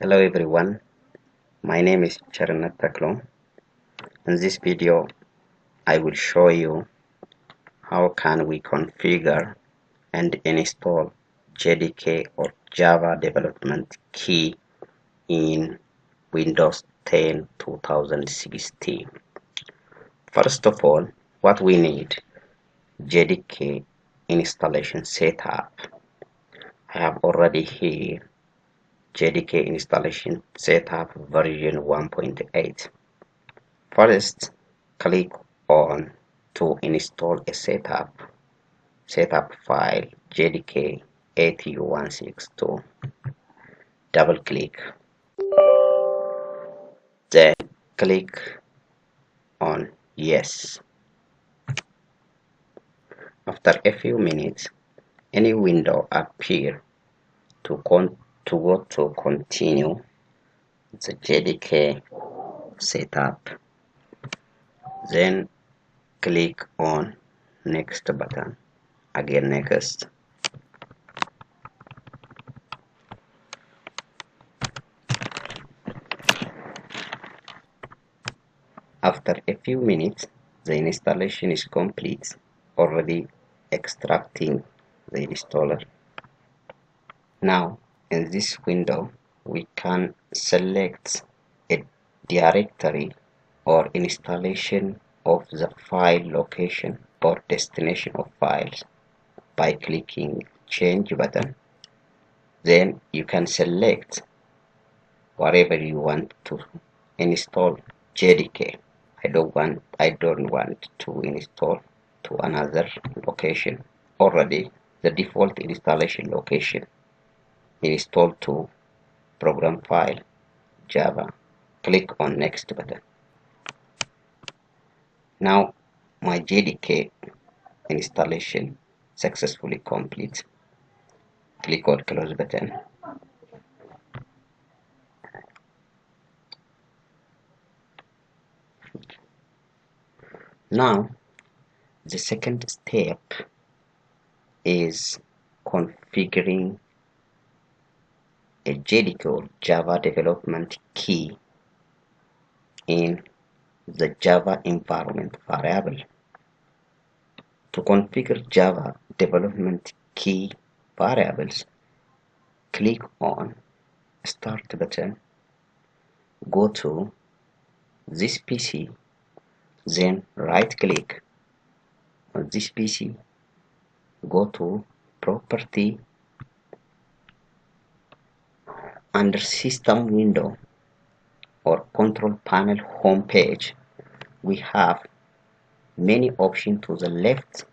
Hello everyone, my name is Charnat Taklo. In this video, I will show you how can we configure and install JDK or Java Development Key in Windows 10 2016. First of all, what we need, JDK installation setup. I have already here JDK installation setup version 1.8. First, click on to install a setup file JDK 8162. Double click, then click on yes. After a few minutes, any window appear to go to continue the JDK setup. Then click on next button. Again next. After a few minutes, the installation is complete, already extracting the installer. Now, in this window, we can select a directory or installation of the file location or destination of files by clicking change button. Then you can select whatever you want to install JDK. I don't want to install to another location. Already the default installation location installed to program file Java. Click on next button. Now my JDK installation successfully complete. Click on close button. Now the second step is configuring a JDK or Java development key in the Java environment variable. To configure Java development key variables, click on Start button, go to this PC, then right click on this PC, go to Property. Under System window or Control Panel home page, we have many options to the left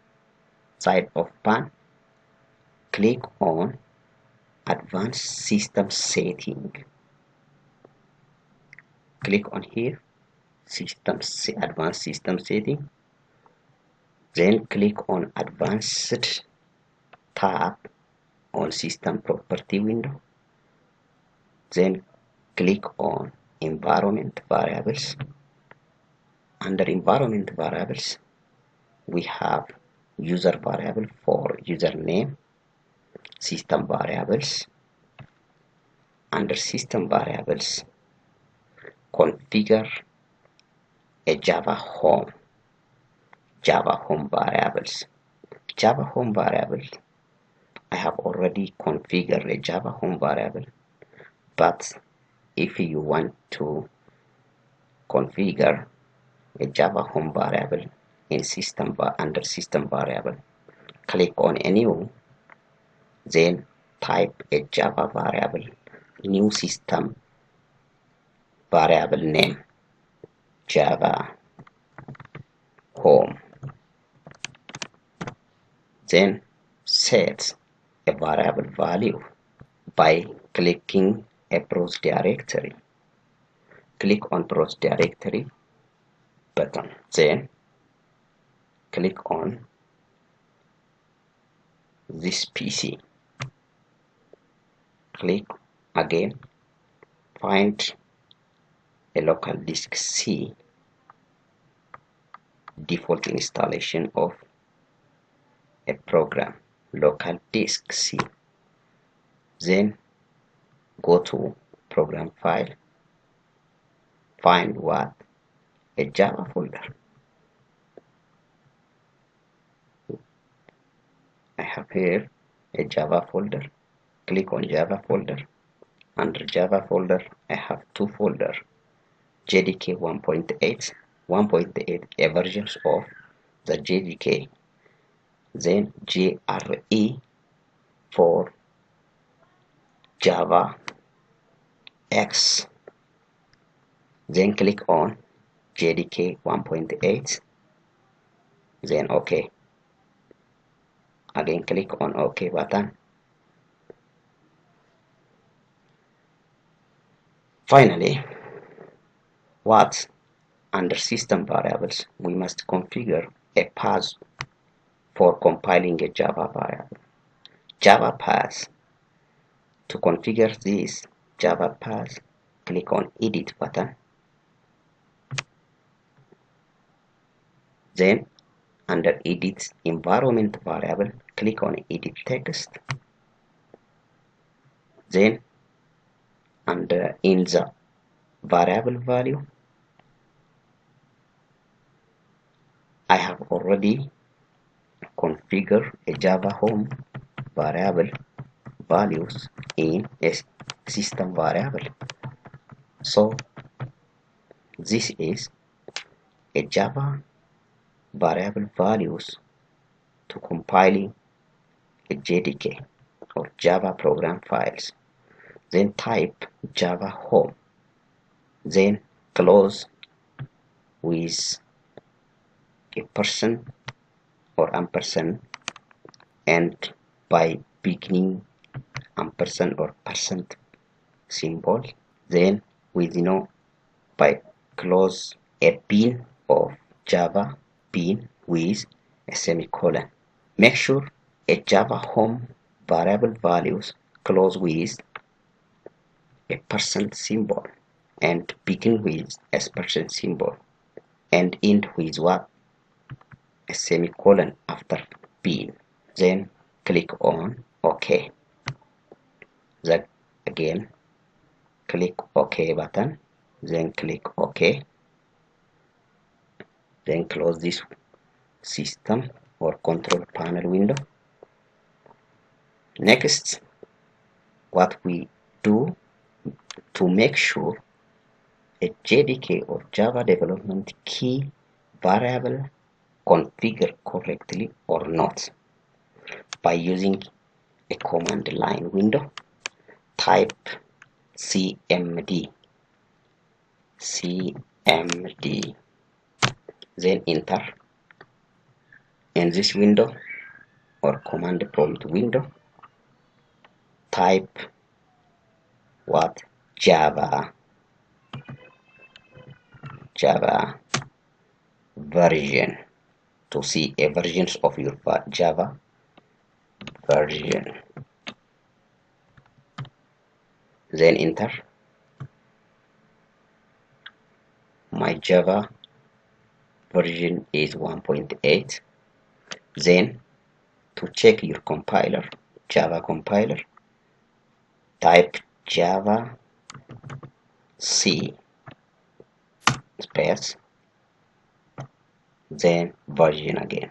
side of pane. Click on Advanced System Setting. Click on here, Advanced System Setting. Then click on Advanced tab on System Property window. Then click on Environment Variables. Under Environment Variables, we have user variable for username, system variables. Under System Variables, configure a Java home variables. Java home variable, I have already configured a Java home variable, but if you want to configure a Java home variable in under system variable, click on a new, then type a Java variable, new system variable name, Java home. Then set a variable value by clicking a browse directory. Click on browse directory button, then click on this PC. Click again, find a local disk C, default installation of a program, local disk C. Then go to program file, find what? A Java folder. I have here a Java folder. Click on Java folder. Under Java folder, I have two folders: JDK 1.8, 1.8 a versions of the JDK, then JRE for Java X. Then click on JDK 1.8, then OK. Again click on OK button. Finally, what? Under system variables, we must configure a path for compiling a Java variable. Java path. To configure this Java path, click on Edit button. Then under Edit environment variable, click on Edit text. Then under in the variable value, I have already configured a Java home variable values in a system variable. So this is a Java variable values to compiling a JDK or Java program files. Then type Java home, then close with a person or ampersand, and by beginning ampersand or percent symbol, then with by close a bin of Java bin with a semicolon. Make sure a Java home variable values close with a percent symbol and begin with a percent symbol and end with what? A semicolon after bin. Then click on OK. Then again click OK button, then click OK, then close this system or control panel window. Next, what we do to make sure a JDK or Java development key variable configured correctly or not, by using a command line window, type cmd, then enter. In this window or command prompt window, type what? Java version, to see a versions of your Java version. Then enter. My Java version is 1.8. Then to check your compiler, Java compiler, type Java C space, then version again,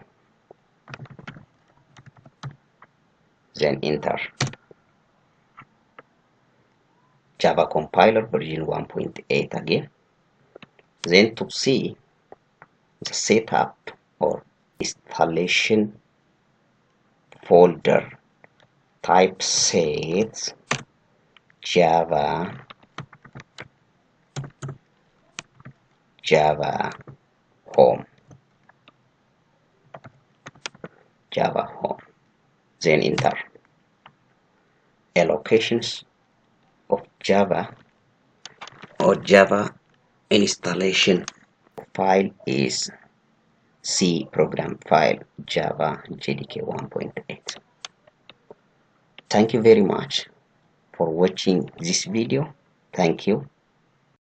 then enter. Java compiler version 1.8 again. Then to see the setup or installation folder, type set Java home, then enter. Allocations of Java or Java installation file is C program file Java JDK 1.8. Thank you very much for watching this video. Thank you.